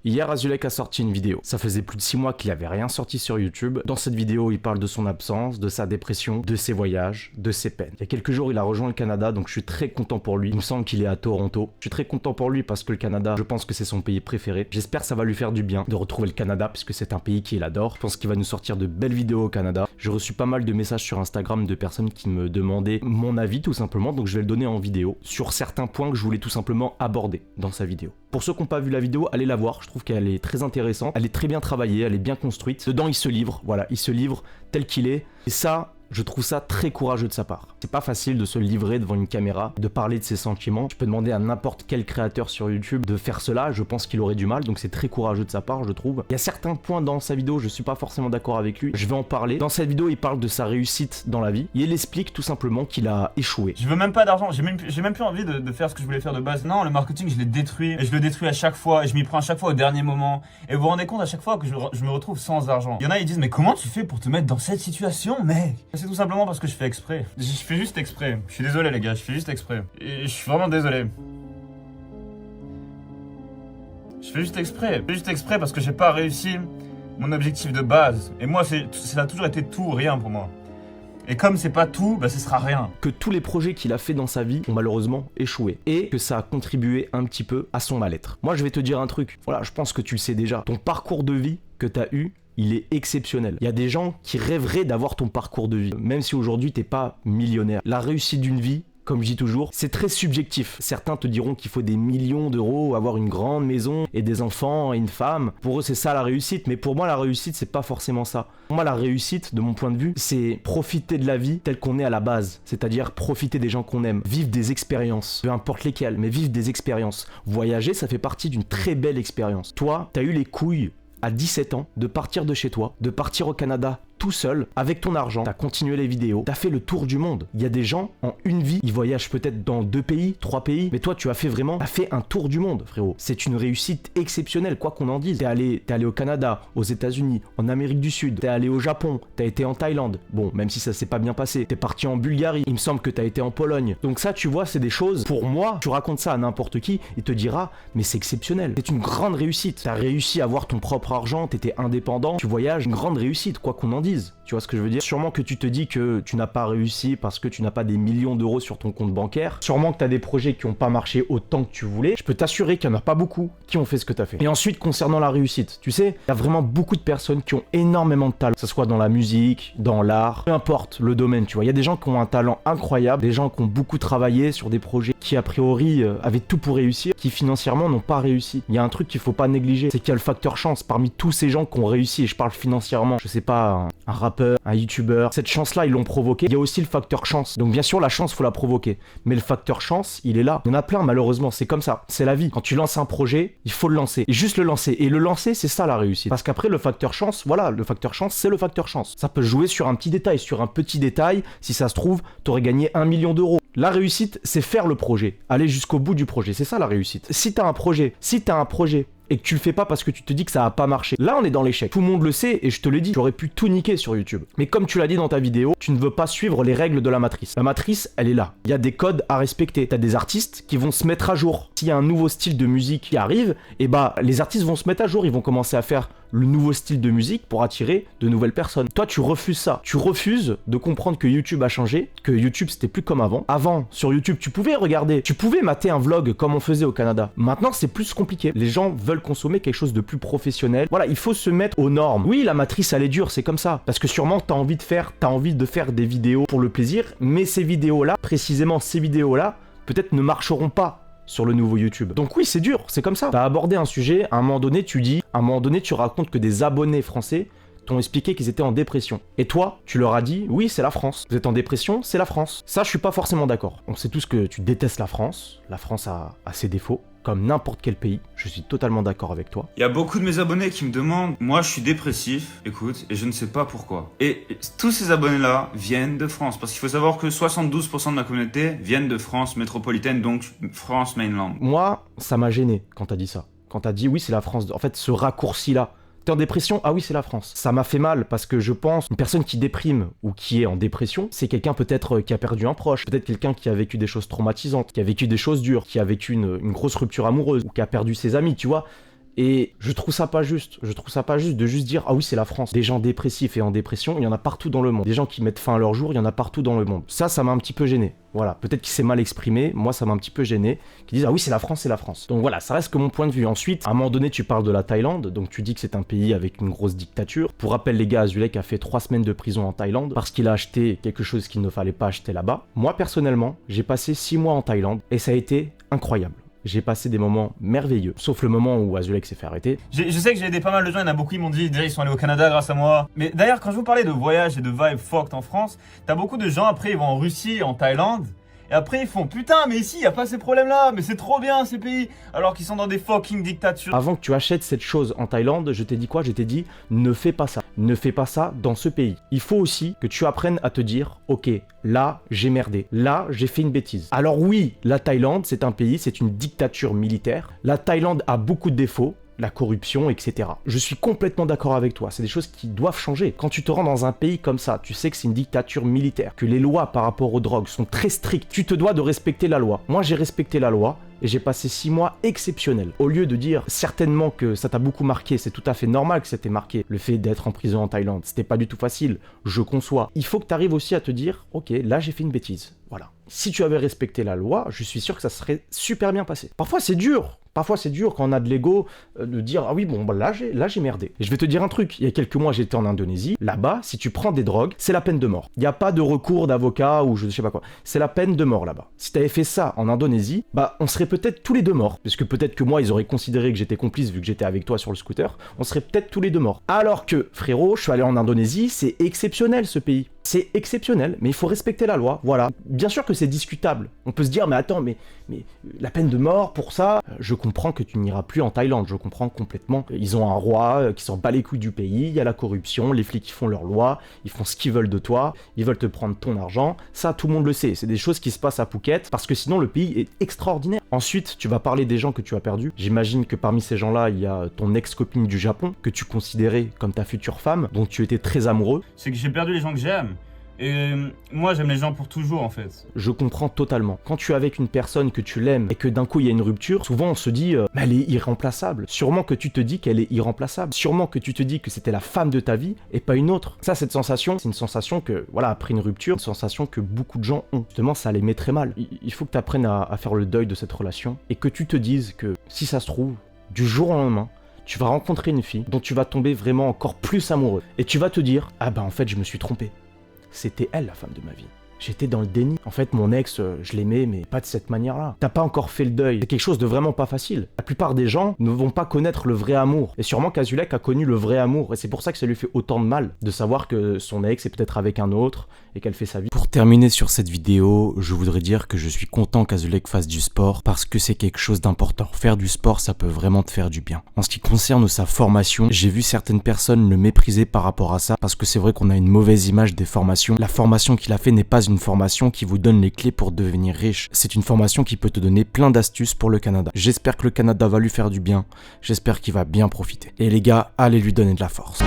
Hier, Azulek a sorti une vidéo. Ça faisait plus de 6 mois qu'il avait rien sorti sur YouTube. Dans cette vidéo, il parle de son absence, de sa dépression, de ses voyages, de ses peines. Il y a quelques jours, il a rejoint le Canada, donc je suis très content pour lui. Il me semble qu'il est à Toronto. Je suis très content pour lui parce que le Canada, je pense que c'est son pays préféré. J'espère que ça va lui faire du bien de retrouver le Canada puisque c'est un pays qu'il adore. Je pense qu'il va nous sortir de belles vidéos au Canada. J'ai reçu pas mal de messages sur Instagram de personnes qui me demandaient mon avis tout simplement, donc je vais le donner en vidéo sur certains points que je voulais tout simplement aborder dans sa vidéo. Pour ceux qui n'ont pas vu la vidéo, allez la voir, je trouve qu'elle est très intéressante, elle est très bien travaillée, elle est bien construite. Dedans, il se livre, voilà, il se livre tel qu'il est. Et ça, je trouve ça très courageux de sa part. C'est pas facile de se livrer devant une caméra, de parler de ses sentiments. Je peux demander à n'importe quel créateur sur YouTube de faire cela, je pense qu'il aurait du mal, donc c'est très courageux de sa part, je trouve. Il y a certains points dans sa vidéo, je suis pas forcément d'accord avec lui, je vais en parler. Dans cette vidéo, il parle de sa réussite dans la vie, et il explique tout simplement qu'il a échoué. Je veux même pas d'argent, j'ai même plus envie de faire ce que je voulais faire de base. Non, le marketing, je l'ai détruit, et je le détruis à chaque fois, et je m'y prends à chaque fois au dernier moment. Et vous vous rendez compte à chaque fois que je me retrouve sans argent. Il y en a, ils disent, mais comment tu fais pour te mettre dans cette situation, mec? C'est tout simplement parce que je fais exprès. Je fais juste exprès. Je suis désolé les gars, je fais juste exprès. Et je suis vraiment désolé. Je fais juste exprès. Je fais juste exprès parce que j'ai pas réussi mon objectif de base. Et moi, ça a toujours été tout ou rien pour moi. Et comme c'est pas tout, bah ce sera rien. Que tous les projets qu'il a fait dans sa vie ont malheureusement échoué. Et que ça a contribué un petit peu à son mal-être. Moi, je vais te dire un truc. Voilà, je pense que tu le sais déjà. Ton parcours de vie que t'as eu, il est exceptionnel. Il y a des gens qui rêveraient d'avoir ton parcours de vie, même si aujourd'hui t'es pas millionnaire. La réussite d'une vie, comme je dis toujours, c'est très subjectif. Certains te diront qu'il faut des millions d'euros, avoir une grande maison et des enfants et une femme. Pour eux, c'est ça la réussite. Mais pour moi, la réussite, c'est pas forcément ça. Pour moi, la réussite, de mon point de vue, c'est profiter de la vie telle qu'on est à la base. C'est-à-dire profiter des gens qu'on aime, vivre des expériences, peu importe lesquelles, mais vivre des expériences. Voyager, ça fait partie d'une très belle expérience. Toi, t'as eu les couilles à 17 ans, de partir de chez toi, de partir au Canada tout seul, avec ton argent, t'as continué les vidéos, t'as fait le tour du monde. Il y a des gens, en une vie, ils voyagent peut-être dans 2 pays, 3 pays, mais toi tu as fait vraiment, t'as fait un tour du monde, frérot. C'est une réussite exceptionnelle, quoi qu'on en dise. T'es allé au Canada, aux États-Unis, en Amérique du Sud, t'es allé au Japon, t'as été en Thaïlande, bon, même si ça s'est pas bien passé, t'es parti en Bulgarie, il me semble que t'as été en Pologne. Donc ça, tu vois, c'est des choses, pour moi, tu racontes ça à n'importe qui, il te dira, mais c'est exceptionnel. C'est une grande réussite. T'as réussi à avoir ton propre argent, t'étais indépendant, tu voyages, une grande réussite, quoi qu'on en dise. Tu vois ce que je veux dire? Sûrement que tu te dis que tu n'as pas réussi parce que tu n'as pas des millions d'euros sur ton compte bancaire. Sûrement que tu as des projets qui n'ont pas marché autant que tu voulais. Je peux t'assurer qu'il n'y en a pas beaucoup qui ont fait ce que tu as fait. Et ensuite, concernant la réussite, tu sais, il y a vraiment beaucoup de personnes qui ont énormément de talent. Que ce soit dans la musique, dans l'art, peu importe le domaine, tu vois. Il y a des gens qui ont un talent incroyable, des gens qui ont beaucoup travaillé sur des projets qui, a priori, avaient tout pour réussir, qui financièrement n'ont pas réussi. Il y a un truc qu'il faut pas négliger, c'est qu'il y a le facteur chance. Parmi tous ces gens qui ont réussi, et je parle financièrement, je sais pas, un rappeur, un youtubeur, cette chance-là, ils l'ont provoqué. Il y a aussi le facteur chance. Donc bien sûr, la chance, faut la provoquer. Mais le facteur chance, il est là. Il y en a plein, malheureusement, c'est comme ça. C'est la vie. Quand tu lances un projet, il faut le lancer. Et juste le lancer. Et le lancer, c'est ça la réussite. Parce qu'après, le facteur chance, voilà, le facteur chance, c'est le facteur chance. Ça peut jouer sur un petit détail. Sur un petit détail, si ça se trouve, t'aurais gagné 1 million d'euros. La réussite, c'est faire le projet. Aller jusqu'au bout du projet. C'est ça la réussite. Si t'as un projet, et que tu le fais pas parce que tu te dis que ça va pas marcher. Là, on est dans l'échec. Tout le monde le sait et je te le dis, j'aurais pu tout niquer sur YouTube. Mais comme tu l'as dit dans ta vidéo, tu ne veux pas suivre les règles de la matrice. La matrice, elle est là. Il y a des codes à respecter. T'as des artistes qui vont se mettre à jour. S'il y a un nouveau style de musique qui arrive, et bah, les artistes vont se mettre à jour. Ils vont commencer à faire le nouveau style de musique pour attirer de nouvelles personnes. Toi, tu refuses ça. Tu refuses de comprendre que YouTube a changé, que YouTube, c'était plus comme avant. Avant, sur YouTube, tu pouvais regarder, tu pouvais mater un vlog comme on faisait au Canada. Maintenant, c'est plus compliqué. Les gens veulent consommer quelque chose de plus professionnel. Voilà, il faut se mettre aux normes. Oui, la matrice, elle est dure, c'est comme ça. Parce que sûrement, t'as envie de faire des vidéos pour le plaisir, mais ces vidéos-là, précisément ces vidéos-là, peut-être ne marcheront pas sur le nouveau YouTube. Donc oui, c'est dur, c'est comme ça. T'as abordé un sujet, à un moment donné, tu racontes que des abonnés français t'ont expliqué qu'ils étaient en dépression. Et toi, tu leur as dit, oui, c'est la France. Vous êtes en dépression, c'est la France. Ça, je suis pas forcément d'accord. On sait tous que tu détestes la France. La France a ses défauts, comme n'importe quel pays. Je suis totalement d'accord avec toi. Il y a beaucoup de mes abonnés qui me demandent, moi je suis dépressif, écoute, et je ne sais pas pourquoi. Et tous ces abonnés-là viennent de France, parce qu'il faut savoir que 72% de ma communauté viennent de France métropolitaine, donc France mainland. Moi, ça m'a gêné quand t'as dit ça. Quand t'as dit, oui, c'est la France. En fait, ce raccourci-là, t'es en dépression, ah oui, c'est la France. Ça m'a fait mal parce que je pense une personne qui déprime ou qui est en dépression, c'est quelqu'un peut-être qui a perdu un proche, peut-être quelqu'un qui a vécu des choses traumatisantes, qui a vécu des choses dures, qui a vécu une grosse rupture amoureuse ou qui a perdu ses amis, tu vois. Et je trouve ça pas juste. Je trouve ça pas juste de juste dire ah oui c'est la France. Des gens dépressifs et en dépression, il y en a partout dans le monde. Des gens qui mettent fin à leur jour, il y en a partout dans le monde. Ça m'a un petit peu gêné. Voilà, peut-être qu'il s'est mal exprimé, moi ça m'a un petit peu gêné, qui disent ah oui c'est la France, c'est la France. Donc voilà, ça reste que mon point de vue. Ensuite, à un moment donné tu parles de la Thaïlande, donc tu dis que c'est un pays avec une grosse dictature. Pour rappel les gars, Azulek a fait 3 semaines de prison en Thaïlande parce qu'il a acheté quelque chose qu'il ne fallait pas acheter là-bas. Moi personnellement, j'ai passé 6 mois en Thaïlande et ça a été incroyable. J'ai passé des moments merveilleux, sauf le moment où Azulek s'est fait arrêter. Je sais que j'ai aidé pas mal de gens, il y en a beaucoup qui m'ont dit déjà ils sont allés au Canada grâce à moi. Mais d'ailleurs quand je vous parlais de voyage et de vibe fucked en France, t'as beaucoup de gens après ils vont en Russie, en Thaïlande. Et après ils font putain mais ici y a pas ces problèmes là, mais c'est trop bien ces pays, alors qu'ils sont dans des fucking dictatures. Avant que tu achètes cette chose en Thaïlande, je t'ai dit quoi? Je t'ai dit ne fais pas ça. Ne fais pas ça dans ce pays. Il faut aussi que tu apprennes à te dire ok, là j'ai merdé, là j'ai fait une bêtise. Alors oui, la Thaïlande c'est un pays, c'est une dictature militaire. La Thaïlande a beaucoup de défauts. La corruption, etc. Je suis complètement d'accord avec toi, c'est des choses qui doivent changer. Quand tu te rends dans un pays comme ça, tu sais que c'est une dictature militaire, que les lois par rapport aux drogues sont très strictes, tu te dois de respecter la loi. Moi j'ai respecté la loi, et j'ai passé 6 mois exceptionnels. Au lieu de dire certainement que ça t'a beaucoup marqué, c'est tout à fait normal que ça t'ait marqué, le fait d'être en prison en Thaïlande, c'était pas du tout facile, je conçois. Il faut que tu arrives aussi à te dire, ok, là j'ai fait une bêtise, voilà. Si tu avais respecté la loi, je suis sûr que ça serait super bien passé. Parfois c'est dur quand on a de l'ego de dire ah oui bon bah là j'ai merdé. Et je vais te dire un truc, il y a quelques mois j'étais en Indonésie, là-bas si tu prends des drogues, c'est la peine de mort. Il n'y a pas de recours d'avocat ou je sais pas quoi, c'est la peine de mort là-bas. Si t'avais fait ça en Indonésie, bah on serait peut-être tous les deux morts, parce que peut-être que moi ils auraient considéré que j'étais complice vu que j'étais avec toi sur le scooter, on serait peut-être tous les deux morts. Alors que frérot, je suis allé en Indonésie, c'est exceptionnel ce pays. C'est exceptionnel, mais il faut respecter la loi, voilà. Bien sûr que c'est discutable. On peut se dire, mais attends, mais la peine de mort pour ça, je comprends que tu n'iras plus en Thaïlande, je comprends complètement. Ils ont un roi qui s'en bat les couilles du pays, il y a la corruption, les flics qui font leurs lois, ils font ce qu'ils veulent de toi, ils veulent te prendre ton argent, ça tout le monde le sait, c'est des choses qui se passent à Phuket, parce que sinon le pays est extraordinaire. Ensuite, tu vas parler des gens que tu as perdus. J'imagine que parmi ces gens-là, il y a ton ex-copine du Japon, que tu considérais comme ta future femme, dont tu étais très amoureux. C'est que j'ai perdu les gens que j'aime. Et moi j'aime les gens pour toujours en fait. Je comprends totalement. Quand tu es avec une personne que tu l'aimes et que d'un coup il y a une rupture, souvent on se dit mais elle est irremplaçable. Sûrement que tu te dis qu'elle est irremplaçable. Sûrement que tu te dis que c'était la femme de ta vie et pas une autre. Ça, cette sensation, c'est une sensation que, voilà, après une rupture, une sensation que beaucoup de gens ont. Justement, ça les met très mal. Il faut que tu apprennes à faire le deuil de cette relation et que tu te dises que si ça se trouve, du jour au lendemain, tu vas rencontrer une fille dont tu vas tomber vraiment encore plus amoureux. Et tu vas te dire ah bah en fait je me suis trompé. C'était elle la femme de ma vie. J'étais dans le déni. En fait, mon ex, je l'aimais, mais pas de cette manière-là. T'as pas encore fait le deuil. C'est quelque chose de vraiment pas facile. La plupart des gens ne vont pas connaître le vrai amour. Et sûrement qu'Azulek a connu le vrai amour. Et c'est pour ça que ça lui fait autant de mal de savoir que son ex est peut-être avec un autre et qu'elle fait sa vie. Pour terminer sur cette vidéo, je voudrais dire que je suis content qu'Azulek fasse du sport parce que c'est quelque chose d'important. Faire du sport, ça peut vraiment te faire du bien. En ce qui concerne sa formation, j'ai vu certaines personnes le mépriser par rapport à ça parce que c'est vrai qu'on a une mauvaise image des formations. La formation qu'il a fait n'est pas une formation qui vous donne les clés pour devenir riche. C'est une formation qui peut te donner plein d'astuces pour le Canada. J'espère que le Canada va lui faire du bien. J'espère qu'il va bien profiter. Et les gars, allez lui donner de la force.